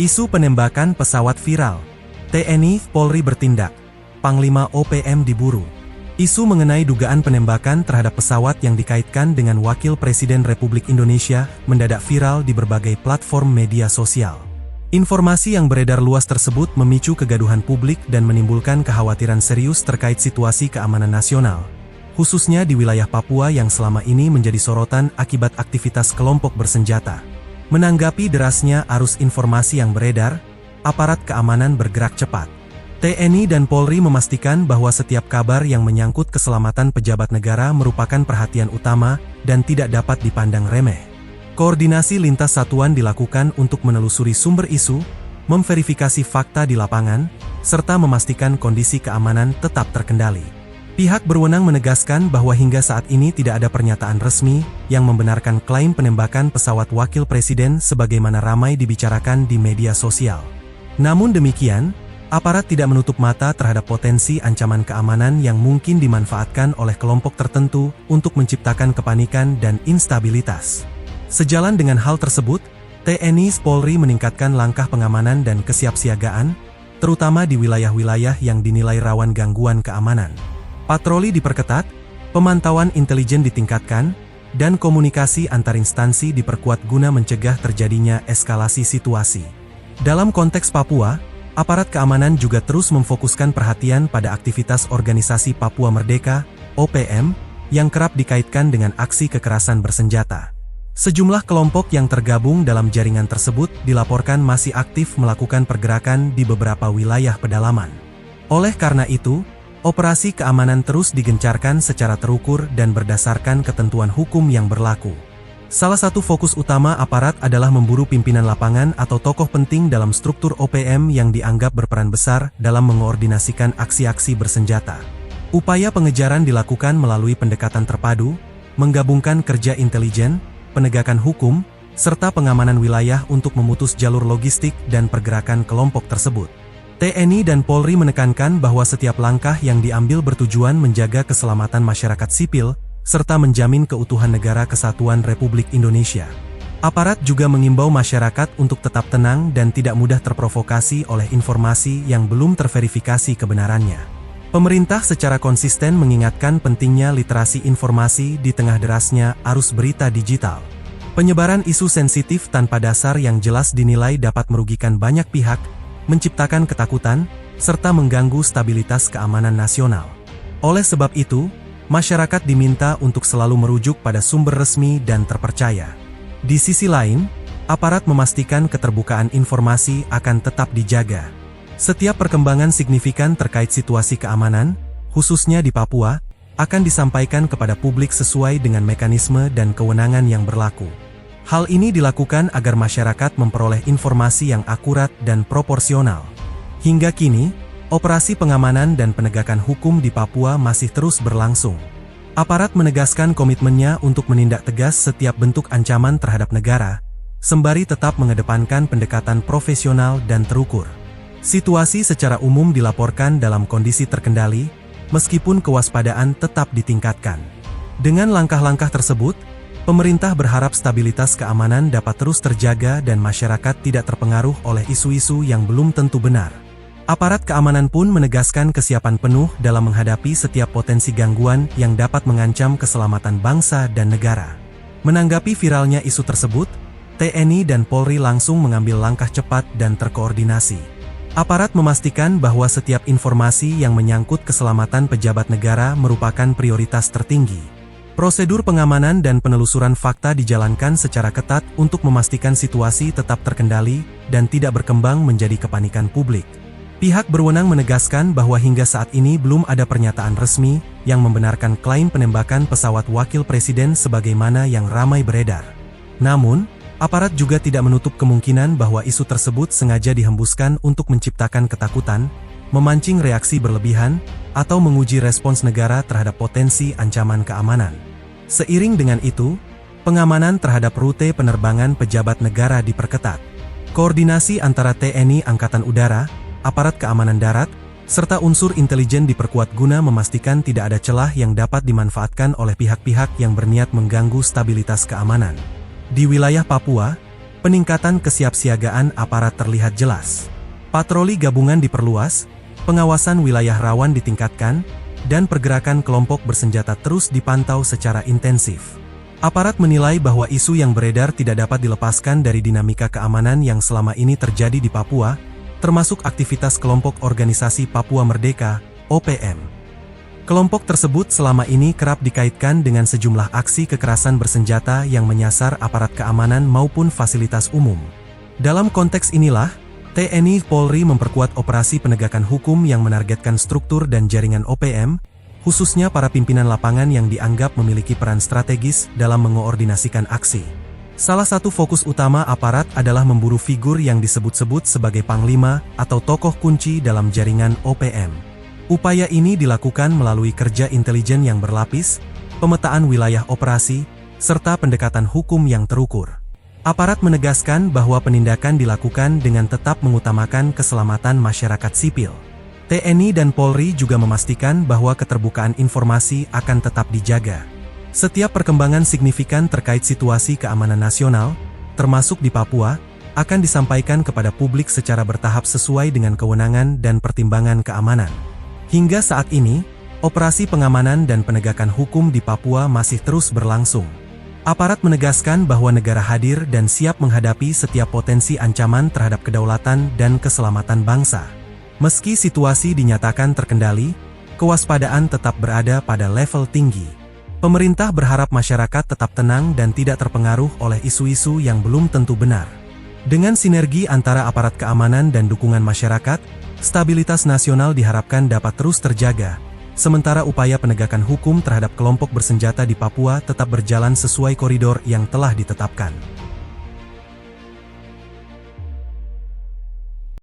Isu penembakan pesawat viral. TNI Polri bertindak. Panglima OPM diburu. Isu mengenai dugaan penembakan terhadap pesawat yang dikaitkan dengan Wakil Presiden Republik Indonesia mendadak viral di berbagai platform media sosial. Informasi yang beredar luas tersebut memicu kegaduhan publik dan menimbulkan kekhawatiran serius terkait situasi keamanan nasional, khususnya di wilayah Papua yang selama ini menjadi sorotan akibat aktivitas kelompok bersenjata. Menanggapi derasnya arus informasi yang beredar, aparat keamanan bergerak cepat. TNI dan Polri memastikan bahwa setiap kabar yang menyangkut keselamatan pejabat negara merupakan perhatian utama dan tidak dapat dipandang remeh. Koordinasi lintas satuan dilakukan untuk menelusuri sumber isu, memverifikasi fakta di lapangan, serta memastikan kondisi keamanan tetap terkendali. Pihak berwenang menegaskan bahwa hingga saat ini tidak ada pernyataan resmi yang membenarkan klaim penembakan pesawat Wakil Presiden sebagaimana ramai dibicarakan di media sosial. Namun demikian, aparat tidak menutup mata terhadap potensi ancaman keamanan yang mungkin dimanfaatkan oleh kelompok tertentu untuk menciptakan kepanikan dan instabilitas. Sejalan dengan hal tersebut, TNI Polri meningkatkan langkah pengamanan dan kesiapsiagaan, terutama di wilayah-wilayah yang dinilai rawan gangguan keamanan. Patroli diperketat, pemantauan intelijen ditingkatkan, dan komunikasi antar instansi diperkuat guna mencegah terjadinya eskalasi situasi. Dalam konteks Papua, aparat keamanan juga terus memfokuskan perhatian pada aktivitas Organisasi Papua Merdeka, OPM, yang kerap dikaitkan dengan aksi kekerasan bersenjata. Sejumlah kelompok yang tergabung dalam jaringan tersebut dilaporkan masih aktif melakukan pergerakan di beberapa wilayah pedalaman. Oleh karena itu, operasi keamanan terus digencarkan secara terukur dan berdasarkan ketentuan hukum yang berlaku. Salah satu fokus utama aparat adalah memburu pimpinan lapangan atau tokoh penting dalam struktur OPM yang dianggap berperan besar dalam mengoordinasikan aksi-aksi bersenjata. Upaya pengejaran dilakukan melalui pendekatan terpadu, menggabungkan kerja intelijen, penegakan hukum, serta pengamanan wilayah untuk memutus jalur logistik dan pergerakan kelompok tersebut. TNI dan Polri menekankan bahwa setiap langkah yang diambil bertujuan menjaga keselamatan masyarakat sipil, serta menjamin keutuhan negara kesatuan Republik Indonesia. Aparat juga mengimbau masyarakat untuk tetap tenang dan tidak mudah terprovokasi oleh informasi yang belum terverifikasi kebenarannya. Pemerintah secara konsisten mengingatkan pentingnya literasi informasi di tengah derasnya arus berita digital. Penyebaran isu sensitif tanpa dasar yang jelas dinilai dapat merugikan banyak pihak, menciptakan ketakutan, serta mengganggu stabilitas keamanan nasional. Oleh sebab itu, masyarakat diminta untuk selalu merujuk pada sumber resmi dan terpercaya. Di sisi lain, aparat memastikan keterbukaan informasi akan tetap dijaga. Setiap perkembangan signifikan terkait situasi keamanan, khususnya di Papua, akan disampaikan kepada publik sesuai dengan mekanisme dan kewenangan yang berlaku. Hal ini dilakukan agar masyarakat memperoleh informasi yang akurat dan proporsional. Hingga kini, operasi pengamanan dan penegakan hukum di Papua masih terus berlangsung. Aparat menegaskan komitmennya untuk menindak tegas setiap bentuk ancaman terhadap negara, sembari tetap mengedepankan pendekatan profesional dan terukur. Situasi secara umum dilaporkan dalam kondisi terkendali, meskipun kewaspadaan tetap ditingkatkan. Dengan langkah-langkah tersebut, pemerintah berharap stabilitas keamanan dapat terus terjaga dan masyarakat tidak terpengaruh oleh isu-isu yang belum tentu benar. Aparat keamanan pun menegaskan kesiapan penuh dalam menghadapi setiap potensi gangguan yang dapat mengancam keselamatan bangsa dan negara. Menanggapi viralnya isu tersebut, TNI dan Polri langsung mengambil langkah cepat dan terkoordinasi. Aparat memastikan bahwa setiap informasi yang menyangkut keselamatan pejabat negara merupakan prioritas tertinggi. Prosedur pengamanan dan penelusuran fakta dijalankan secara ketat untuk memastikan situasi tetap terkendali dan tidak berkembang menjadi kepanikan publik. Pihak berwenang menegaskan bahwa hingga saat ini belum ada pernyataan resmi yang membenarkan klaim penembakan pesawat Wakil Presiden sebagaimana yang ramai beredar. Namun, aparat juga tidak menutup kemungkinan bahwa isu tersebut sengaja dihembuskan untuk menciptakan ketakutan, memancing reaksi berlebihan, atau menguji respons negara terhadap potensi ancaman keamanan. Seiring dengan itu, pengamanan terhadap rute penerbangan pejabat negara diperketat. Koordinasi antara TNI Angkatan Udara, aparat keamanan darat, serta unsur intelijen diperkuat guna memastikan tidak ada celah yang dapat dimanfaatkan oleh pihak-pihak yang berniat mengganggu stabilitas keamanan. Di wilayah Papua, Peningkatan kesiapsiagaan aparat terlihat jelas. Patroli gabungan diperluas, pengawasan wilayah rawan ditingkatkan, dan pergerakan kelompok bersenjata terus dipantau secara intensif. Aparat menilai bahwa isu yang beredar tidak dapat dilepaskan dari dinamika keamanan yang selama ini terjadi di Papua, termasuk aktivitas kelompok Organisasi Papua Merdeka, OPM. Kelompok tersebut selama ini kerap dikaitkan dengan sejumlah aksi kekerasan bersenjata yang menyasar aparat keamanan maupun fasilitas umum. Dalam konteks inilah, TNI Polri memperkuat operasi penegakan hukum yang menargetkan struktur dan jaringan OPM, khususnya para pimpinan lapangan yang dianggap memiliki peran strategis dalam mengoordinasikan aksi. Salah satu fokus utama aparat adalah memburu figur yang disebut-sebut sebagai panglima atau tokoh kunci dalam jaringan OPM. Upaya ini dilakukan melalui kerja intelijen yang berlapis, pemetaan wilayah operasi, serta pendekatan hukum yang terukur. Aparat menegaskan bahwa penindakan dilakukan dengan tetap mengutamakan keselamatan masyarakat sipil. TNI dan Polri juga memastikan bahwa keterbukaan informasi akan tetap dijaga. Setiap perkembangan signifikan terkait situasi keamanan nasional, termasuk di Papua, akan disampaikan kepada publik secara bertahap sesuai dengan kewenangan dan pertimbangan keamanan. Hingga saat ini, operasi pengamanan dan penegakan hukum di Papua masih terus berlangsung. Aparat menegaskan bahwa negara hadir dan siap menghadapi setiap potensi ancaman terhadap kedaulatan dan keselamatan bangsa. Meski situasi dinyatakan terkendali, kewaspadaan tetap berada pada level tinggi. Pemerintah berharap masyarakat tetap tenang dan tidak terpengaruh oleh isu-isu yang belum tentu benar. Dengan sinergi antara aparat keamanan dan dukungan masyarakat, stabilitas nasional diharapkan dapat terus terjaga. Sementara upaya penegakan hukum terhadap kelompok bersenjata di Papua tetap berjalan sesuai koridor yang telah ditetapkan.